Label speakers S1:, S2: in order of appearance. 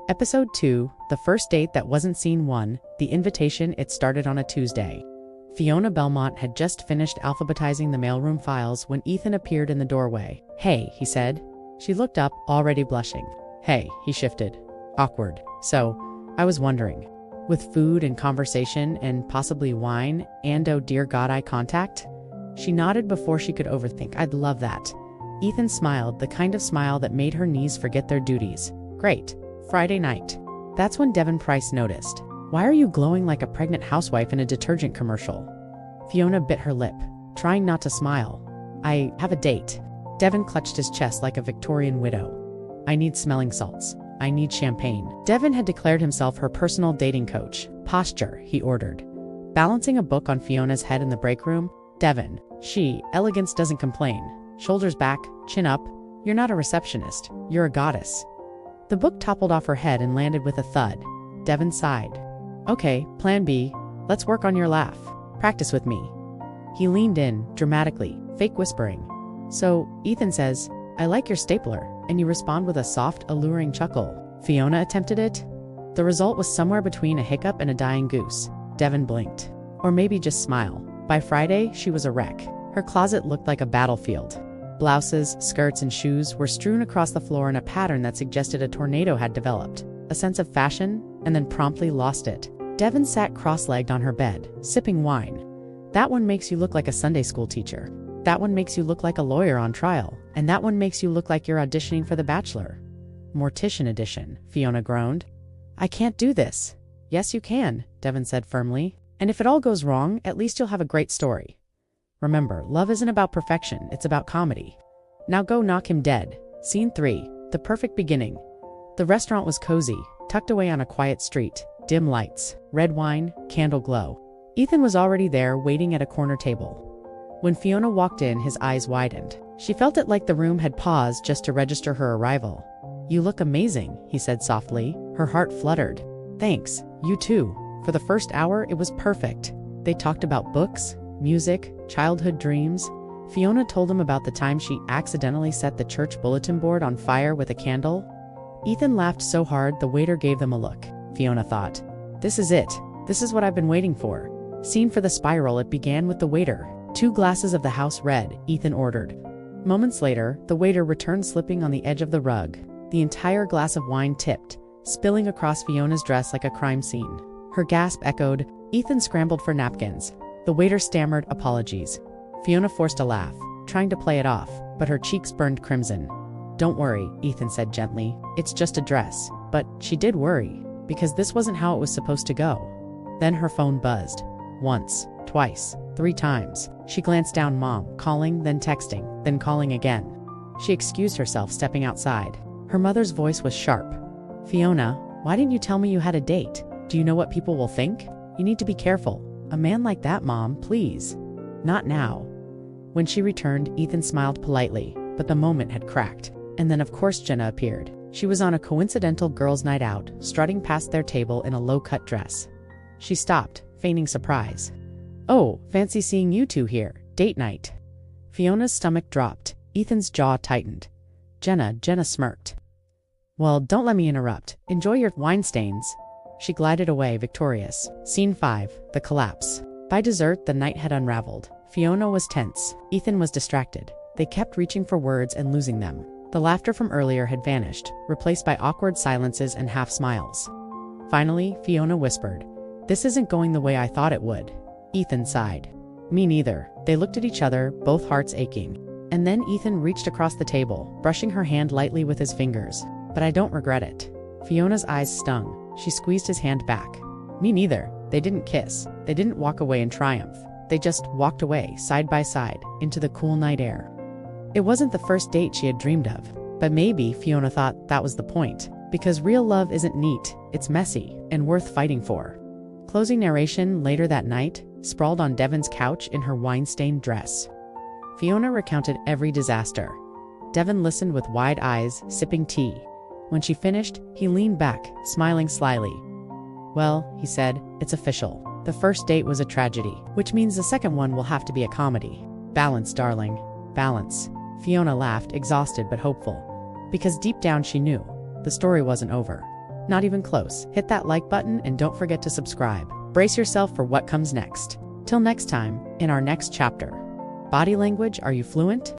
S1: Episode 2, The First Date That Wasn't Scene 1, The Invitation. It started on a Tuesday. Fiona Belmont had just finished alphabetizing the mailroom files when Ethan appeared in the doorway. "Hey," he said. She looked up, already blushing. "Hey," he shifted. Awkward. "So, I was wondering, with food and conversation and possibly wine and oh dear God eye contact?" She nodded before she could overthink. "I'd love that." Ethan smiled, the kind of smile that made her knees forget their duties. "Great." Friday night. That's when Devon Price noticed. "Why are you glowing like a pregnant housewife in a detergent commercial?" Fiona bit her lip, trying not to smile. "I have a date." Devon clutched his chest like a Victorian widow. "I need smelling salts. I need champagne." Devon had declared himself her personal dating coach. "Posture," he ordered. Balancing a book on Fiona's head in the break room. "Devon, elegance doesn't complain. Shoulders back, chin up. You're not a receptionist. You're a goddess." The book toppled off her head and landed with a thud. Devon sighed. "Okay, plan B. Let's work on your laugh. Practice with me." He leaned in, dramatically, fake whispering. "So, Ethan says, 'I like your stapler,' and you respond with a soft, alluring chuckle." Fiona attempted it. The result was somewhere between a hiccup and a dying goose. Devon blinked. Or maybe just smile. By Friday, she was a wreck. Her closet looked like a battlefield. Blouses, skirts, and shoes were strewn across the floor in a pattern that suggested a tornado had developed. A sense of fashion, and then promptly lost it. Devon sat cross-legged on her bed, sipping wine. "That one makes you look like a Sunday school teacher. That one makes you look like a lawyer on trial. And that one makes you look like you're auditioning for The Bachelor." "Mortician edition," Fiona groaned. "I can't do this." "Yes, you can," Devon said firmly. "And if it all goes wrong, at least you'll have a great story. Remember, love isn't about perfection, it's about comedy. Now go knock him dead." Scene 3, The Perfect Beginning. The restaurant was cozy, tucked away on a quiet street. Dim lights, red wine, candle glow. Ethan was already there, waiting at a corner table. When Fiona walked in, his eyes widened. She felt it like the room had paused just to register her arrival. "You look amazing," he said softly. Her heart fluttered. "Thanks, you too." For the first hour, it was perfect. They talked about books, music, childhood dreams. Fiona told him about the time she accidentally set the church bulletin board on fire with a candle. Ethan laughed so hard the waiter gave them a look. Fiona thought, "This is it. This is what I've been waiting for." Scene for the spiral. It began with the waiter. "2 glasses of the house red," Ethan ordered. Moments later, the waiter returned, slipping on the edge of the rug. The entire glass of wine tipped, spilling across Fiona's dress like a crime scene. Her gasp echoed. Ethan scrambled for napkins. The waiter stammered apologies. Fiona forced a laugh, trying to play it off, but her cheeks burned crimson. "Don't worry," Ethan said gently. "It's just a dress." But she did worry, because this wasn't how it was supposed to go. Then her phone buzzed. Once, twice, 3 times. She glanced down. Mom, calling, then texting, then calling again. She excused herself, stepping outside. Her mother's voice was sharp. "Fiona, why didn't you tell me you had a date? Do you know what people will think? You need to be careful. A man like that, Mom, please." "Not now." When she returned, Ethan smiled politely, but the moment had cracked. And then of course Jenna appeared. She was on a coincidental girls' night out, strutting past their table in a low-cut dress. She stopped, feigning surprise. "Oh, fancy seeing you two here. Date night." Fiona's stomach dropped. Ethan's jaw tightened. Jenna smirked. "Well, don't let me interrupt. Enjoy your wine stains." She glided away, victorious. Scene 5, The Collapse. By dessert, the night had unraveled. Fiona was tense. Ethan was distracted. They kept reaching for words and losing them. The laughter from earlier had vanished, replaced by awkward silences and half smiles. Finally, Fiona whispered, "This isn't going the way I thought it would." Ethan sighed. "Me neither." They looked at each other, both hearts aching. And then Ethan reached across the table, brushing her hand lightly with his fingers. "But I don't regret it." Fiona's eyes stung. She squeezed his hand back. "Me neither." They didn't kiss. They didn't walk away in triumph. They just walked away, side by side, into the cool night air. It wasn't the first date she had dreamed of. But maybe, Fiona thought, that was the point. Because real love isn't neat, it's messy, and worth fighting for. Closing narration. Later that night, sprawled on Devon's couch in her wine-stained dress, Fiona recounted every disaster. Devon listened with wide eyes, sipping tea. When she finished, he leaned back, smiling slyly. "Well," he said, "it's official. The first date was a tragedy, which means the second one will have to be a comedy. Balance, darling. Balance." Fiona laughed, exhausted but hopeful. Because deep down she knew, the story wasn't over. Not even close. Hit that like button and don't forget to subscribe. Brace yourself for what comes next. Till next time, in our next chapter. Body language, are you fluent?